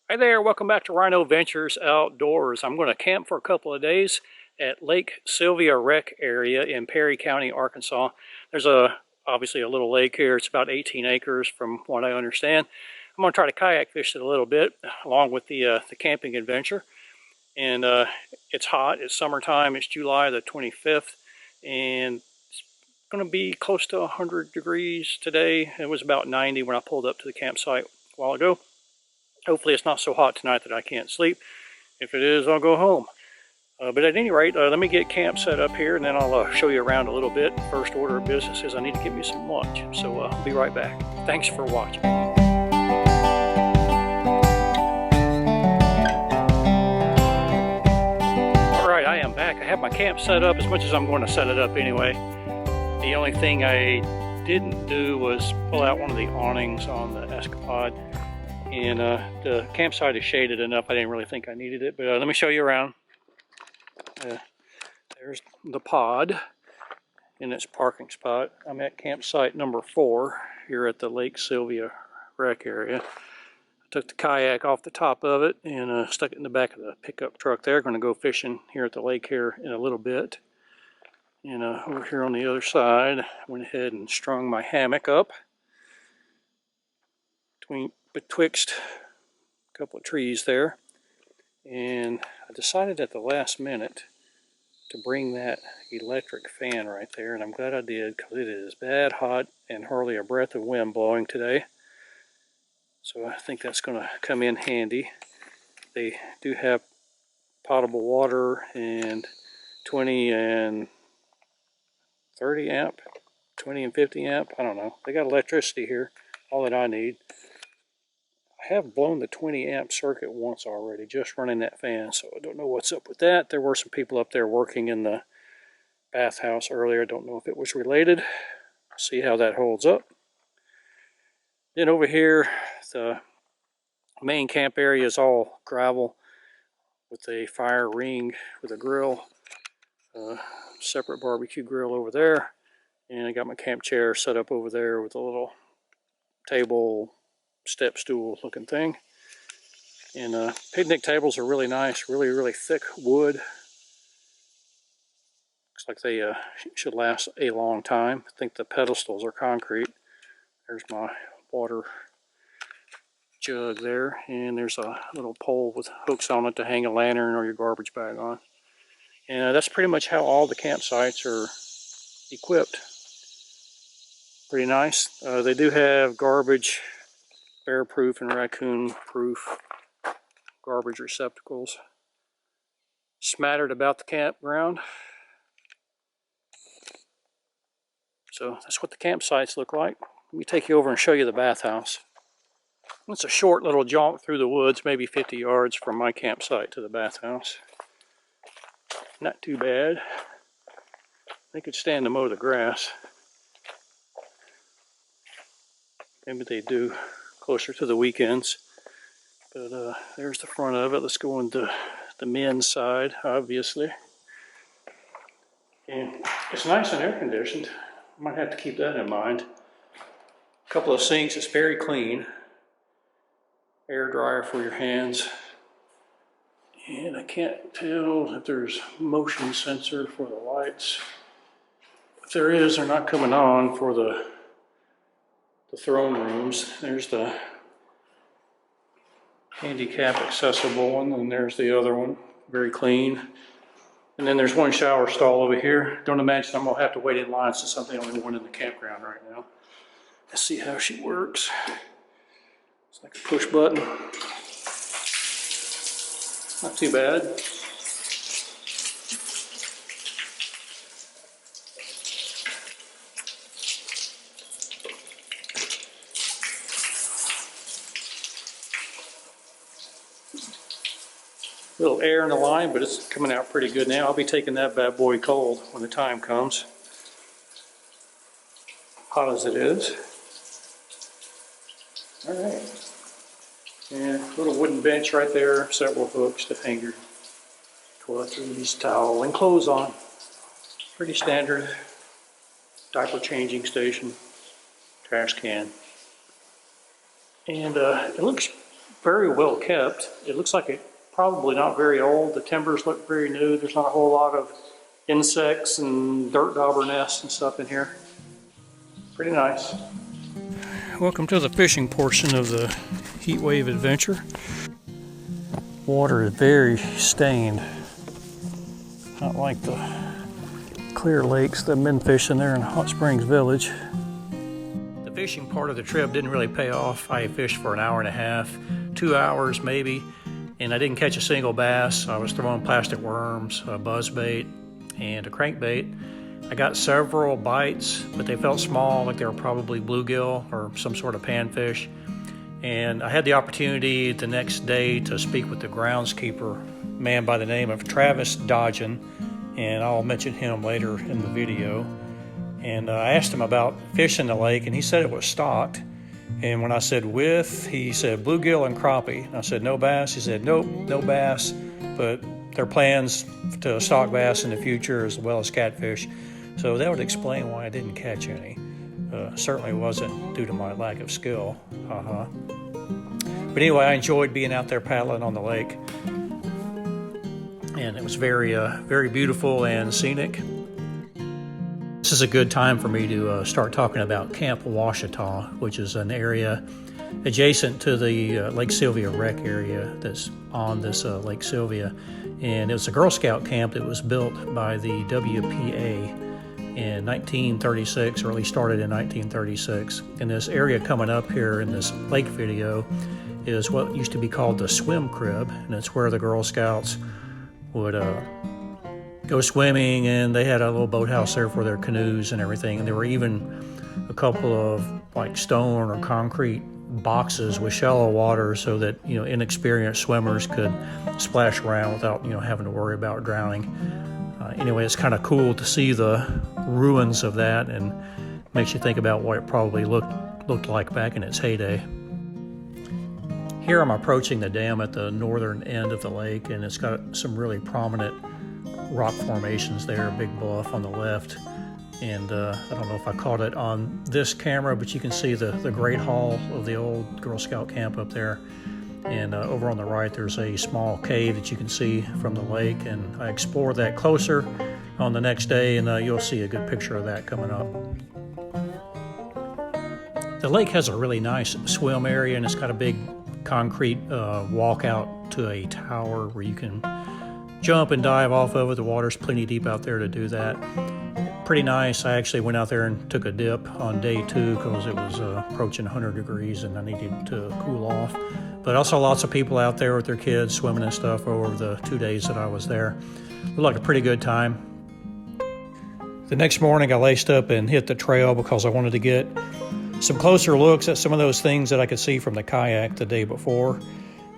Hi there, welcome back to Rhino Ventures Outdoors. I'm going to camp for a couple of days at Lake Sylvia Rec area in Perry County, Arkansas. There's obviously a little lake here. It's about 18 acres from what I understand. I'm going to try to kayak fish it a little bit along with the camping adventure. And it's hot, it's summertime, it's July the 25th, and it's going to be close to 100 degrees today. It was about 90 when I pulled up to the campsite a while ago. Hopefully it's not so hot tonight that I can't sleep. If it is, I'll go home. But at any rate, let me get camp set up here and then I'll show you around a little bit. First order of business is I need to get me some lunch. So I'll be right back. Thanks for watching. Alright, I am back. I have my camp set up as much as I'm going to set it up anyway. The only thing I didn't do was pull out one of the awnings on the Escapade. And the campsite is shaded enough, I didn't really think I needed it. But let me show you around. There's the pod in its parking spot. I'm at campsite number 4 here at the Lake Sylvia Rec area. I took the kayak off the top of it and stuck it in the back of the pickup truck there. Going to go fishing here at the lake here in a little bit. And over here on the other side, I went ahead and strung my hammock up betwixt a couple of trees there, and I decided at the last minute to bring that electric fan right there, and I'm glad I did because it is bad hot and hardly a breath of wind blowing today. So I think that's going to come in handy. They do have potable water and 20 and 30 amp, 20 and 50 amp, I don't know. They got electricity here, all that I need. I have blown the 20 amp circuit once already, just running that fan, so I don't know what's up with that. There were some people up there working in the bathhouse earlier. I don't know if it was related. See how that holds up. Then over here, the main camp area is all gravel with a fire ring with a grill, separate barbecue grill over there, and I got my camp chair set up over there with a little table, step stool looking thing. And picnic tables are really nice, really thick wood. Looks like they should last a long time. I think the pedestals are concrete. There's my water jug there, and there's a little pole with hooks on it to hang a lantern or your garbage bag on. And that's pretty much how all the campsites are equipped. Pretty nice. They do have garbage, bear-proof and raccoon-proof garbage receptacles smattered about the campground. So that's what the campsites look like. Let me take you over and show you the bathhouse. It's a short little jaunt through the woods, maybe 50 yards from my campsite to the bathhouse. Not too bad. They could stand to mow the grass. Maybe they do closer to the weekends. But there's the front of it. Let's go into the men's side, obviously. And it's nice and air conditioned. Might have to keep that in mind. A couple of sinks, it's very clean. Air dryer for your hands. And I can't tell if there's motion sensor for the lights. If there is, they're not coming on for the throne rooms. There's the handicap accessible one, and there's the other one, very clean. And then there's one shower stall over here. Don't imagine I'm gonna have to wait in line since I'm the only one in the campground right now. Let's see how she works. It's like a push button. Not too bad. A little air in the line, but it's coming out pretty good now. I'll be taking that bad boy cold when the time comes. Hot as it is. All right. And a little wooden bench right there, several hooks to hang your toiletries, towel, and clothes on. Pretty standard. Diaper changing station, trash can. And it looks very well kept. It looks like it's probably not very old. The timbers look very new. There's not a whole lot of insects and dirt dauber nests and stuff in here. Pretty nice. Welcome to the fishing portion of the Heat Wave Adventure. Water is very stained. Not like the clear lakes that I've been fishing there in Hot Springs Village. The fishing part of the trip didn't really pay off. I fished for an hour and a half, 2 hours maybe, and I didn't catch a single bass. I was throwing plastic worms, a buzzbait, and a crankbait. I got several bites, but they felt small, like they were probably bluegill or some sort of panfish. And I had the opportunity the next day to speak with the groundskeeper, a man by the name of Travis Dodgen, and I'll mention him later in the video. And I asked him about fishing the lake, and he said it was stocked. And when I said with, he said bluegill and crappie. And I said no bass. He said nope, no bass, but there are plans to stock bass in the future as well as catfish. So that would explain why I didn't catch any. Certainly wasn't due to my lack of skill. But anyway, I enjoyed being out there paddling on the lake. And it was very, very beautiful and scenic. This is a good time for me to start talking about Camp Ouachita, which is an area adjacent to the Lake Sylvia rec area that's on this Lake Sylvia. And it was a Girl Scout camp that was built by the WPA in 1936, or at least started in 1936. And this area coming up here in this lake video is what used to be called the swim crib, and it's where the Girl Scouts would go swimming, and they had a little boathouse there for their canoes and everything. And there were even a couple of like stone or concrete boxes with shallow water so that, you know, inexperienced swimmers could splash around without, you know, having to worry about drowning. Anyway, it's kind of cool to see the ruins of that, and makes you think about what it probably looked like back in its heyday. Here I'm approaching the dam at the northern end of the lake, and it's got some really prominent rock formations there, a big bluff on the left. And I don't know if I caught it on this camera, but you can see the Great Hall of the old Girl Scout camp up there. And over on the right, there's a small cave that you can see from the lake. And I explored that closer on the next day, and you'll see a good picture of that coming up. The lake has a really nice swim area, and it's got a big concrete walk out to a tower where you can jump and dive off of it. The water's plenty deep out there to do that. Pretty nice. I actually went out there and took a dip on day 2 because it was approaching 100 degrees and I needed to cool off. But also lots of people out there with their kids swimming and stuff over the 2 days that I was there. Looked like a pretty good time. The next morning I laced up and hit the trail because I wanted to get some closer looks at some of those things that I could see from the kayak the day before.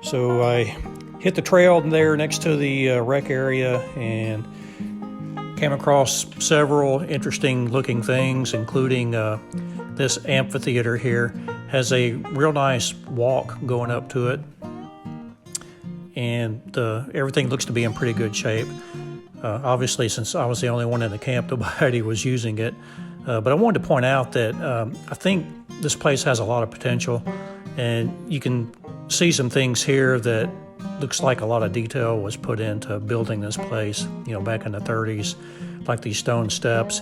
So I hit the trail there next to the rec area and came across several interesting looking things, including this amphitheater here. Has a real nice walk going up to it, and everything looks to be in pretty good shape. Obviously, since I was the only one in the camp, nobody was using it. But I wanted to point out that I think this place has a lot of potential, and you can see some things here that looks like a lot of detail was put into building this place, you know, back in the 30s, like these stone steps.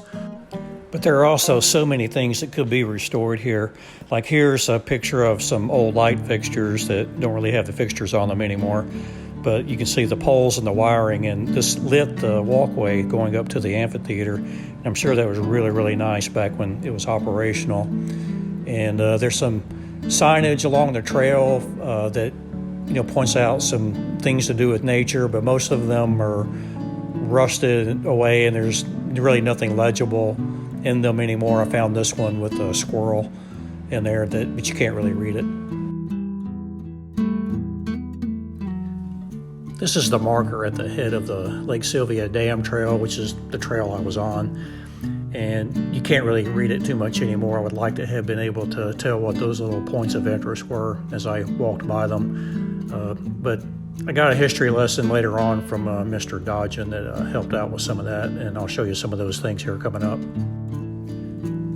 But there are also so many things that could be restored here. Like here's a picture of some old light fixtures that don't really have the fixtures on them anymore. But you can see the poles and the wiring, and this lit the walkway going up to the amphitheater. And I'm sure that was really, really nice back when it was operational. And there's some signage along the trail that, you know, points out some things to do with nature, but most of them are rusted away and there's really nothing legible in them anymore. I found this one with a squirrel in there, but you can't really read it. This is the marker at the head of the Lake Sylvia Dam Trail, which is the trail I was on. And you can't really read it too much anymore. I would like to have been able to tell what those little points of interest were as I walked by them. But I got a history lesson later on from Mr. Dodgen that helped out with some of that, and I'll show you some of those things here coming up.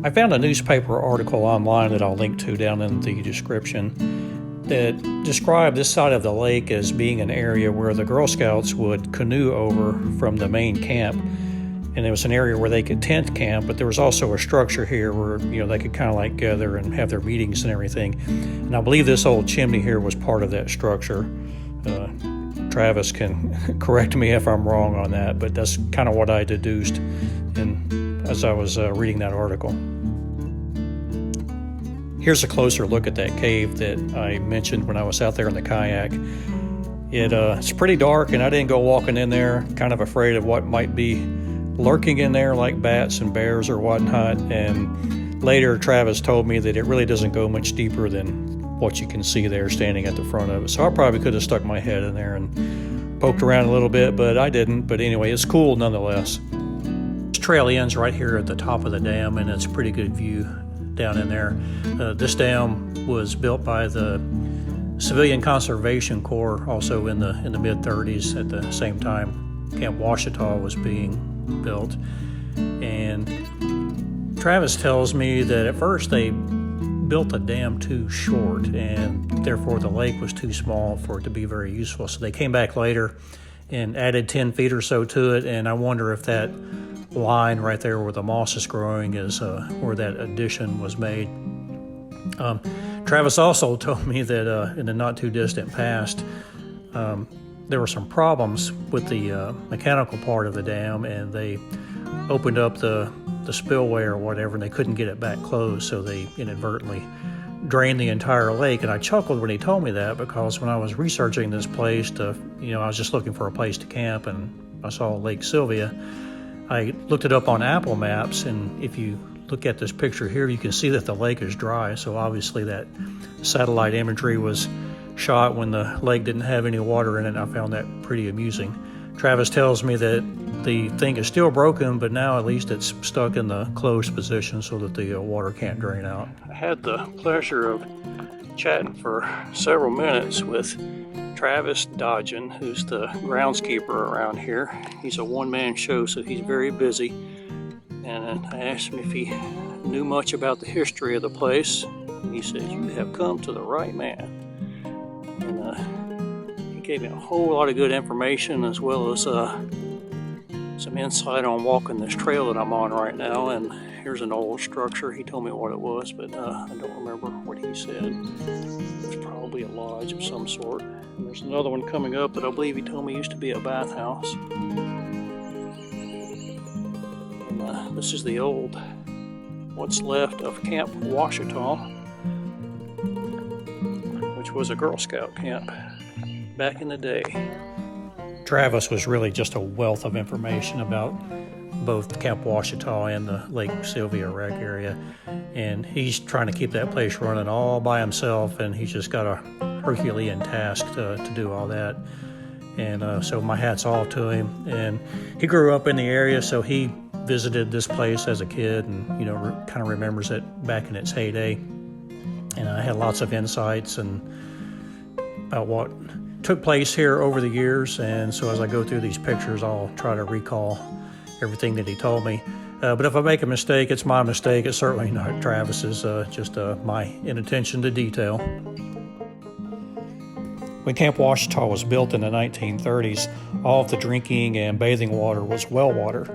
I found a newspaper article online that I'll link to down in the description, that described this side of the lake as being an area where the Girl Scouts would canoe over from the main camp. And it was an area where they could tent camp, but there was also a structure here where, they could kind of like gather and have their meetings and everything. And I believe this old chimney here was part of that structure. Travis can correct me if I'm wrong on that, but that's kind of what I deduced as I was reading that article. Here's a closer look at that cave that I mentioned when I was out there in the kayak. It's pretty dark, and I didn't go walking in there, kind of afraid of what might be lurking in there, like bats and bears or whatnot. And later, Travis told me that it really doesn't go much deeper than what you can see there standing at the front of it. So I probably could have stuck my head in there and poked around a little bit, but I didn't. But anyway, it's cool nonetheless. This trail ends right here at the top of the dam, and it's a pretty good view down in there. This dam was built by the Civilian Conservation Corps, also in the mid-30s. At the same time, Camp Ouachita was being built. And Travis tells me that at first they built the dam too short, and therefore the lake was too small for it to be very useful. So they came back later and added 10 feet or so to it, and I wonder if that line right there where the moss is growing is where that addition was made. Travis also told me that in the not too distant past, there were some problems with the mechanical part of the dam, and they opened up the spillway or whatever, and they couldn't get it back closed, so they inadvertently drained the entire lake. And I chuckled when he told me that, because when I was researching this place I was just looking for a place to camp, and I saw Lake Sylvia. I looked it up on Apple Maps, and if you look at this picture here, you can see that the lake is dry. So obviously that satellite imagery was shot when the lake didn't have any water in it. I found that pretty amusing. Travis tells me that the thing is still broken, but now at least it's stuck in the closed position so that the water can't drain out. I had the pleasure of chatting for several minutes with Travis Dodgen, who's the groundskeeper around here. He's a one-man show, so he's very busy. And I asked him if he knew much about the history of the place. He said, "You have come to the right man." And he gave me a whole lot of good information, as well as some insight on walking this trail that I'm on right now. And here's an old structure. He told me what it was, but I don't remember what he said. It's probably a lodge of some sort. And there's another one coming up that I believe he told me used to be a bathhouse. And this is the old, what's left of Camp Ouachita, which was a Girl Scout camp back in the day. Travis was really just a wealth of information about both Camp Ouachita and the Lake Sylvia wreck area. And he's trying to keep that place running all by himself, and he's just got a Herculean task to do all that. And so my hat's off to him. And he grew up in the area, so he visited this place as a kid and, kind of remembers it back in its heyday. And I had lots of insights and about what took place here over the years. And so as I go through these pictures, I'll try to recall everything that he told me. But if I make a mistake, it's my mistake. It's certainly not Travis's, just my inattention to detail. When Camp Ouachita was built in the 1930s, all of the drinking and bathing water was well water.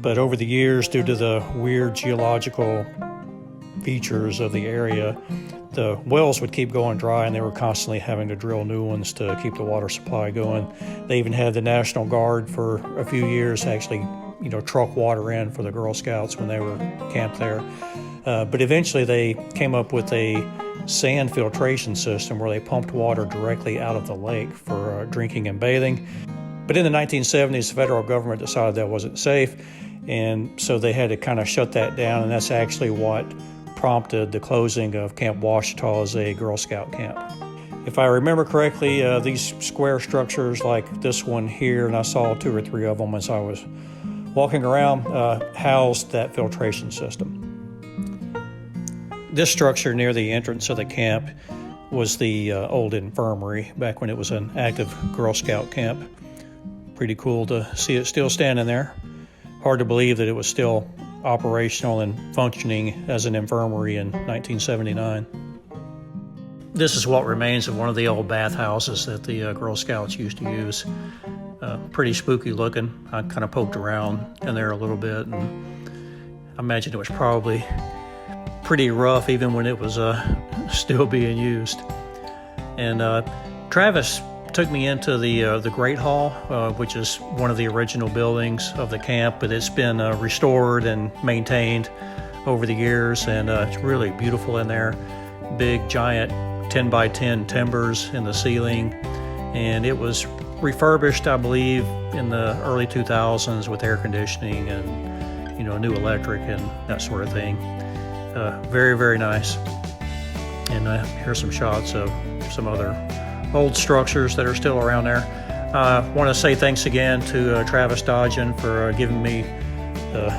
But over the years, due to the weird geological features of the area, the wells would keep going dry, and they were constantly having to drill new ones to keep the water supply going. They even had the National Guard for a few years actually, truck water in for the Girl Scouts when they were camped there. But eventually they came up with a sand filtration system where they pumped water directly out of the lake for drinking and bathing. But in the 1970s, the federal government decided that wasn't safe, and so they had to kind of shut that down, and that's actually what prompted the closing of Camp Ouachita as a Girl Scout camp. If I remember correctly, these square structures like this one here, and I saw 2 or 3 of them as I was walking around, housed that filtration system. This structure near the entrance of the camp was the old infirmary back when it was an active Girl Scout camp. Pretty cool to see it still standing there. Hard to believe that it was still operational and functioning as an infirmary in 1979. This is what remains of one of the old bathhouses that the Girl Scouts used to use. Pretty spooky looking. I kind of poked around in there a little bit, and I imagine it was probably pretty rough even when it was still being used. And Travis took me into the Great Hall, which is one of the original buildings of the camp, but it's been restored and maintained over the years, and it's really beautiful in there. Big giant 10 by 10 timbers in the ceiling, and it was refurbished, I believe, in the early 2000s with air conditioning and, you know, new electric and that sort of thing. Very, very nice. And here's some shots of some other old structures that are still around there. I want to say thanks again to Travis Dodgen for giving me the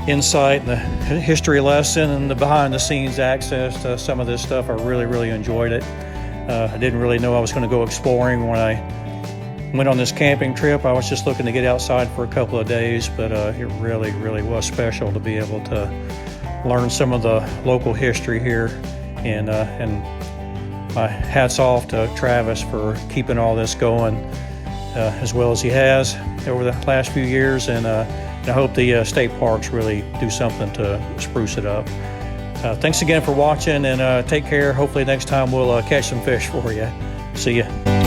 insight and the history lesson and the behind-the-scenes access to some of this stuff. I really, really enjoyed it. I didn't really know I was going to go exploring when I went on this camping trip. I was just looking to get outside for a couple of days, but it really, really was special to be able to learn some of the local history here. And my hats off to Travis for keeping all this going as well as he has over the last few years. And I hope the state parks really do something to spruce it up. Thanks again for watching, and take care. Hopefully next time we'll catch some fish for you. See ya.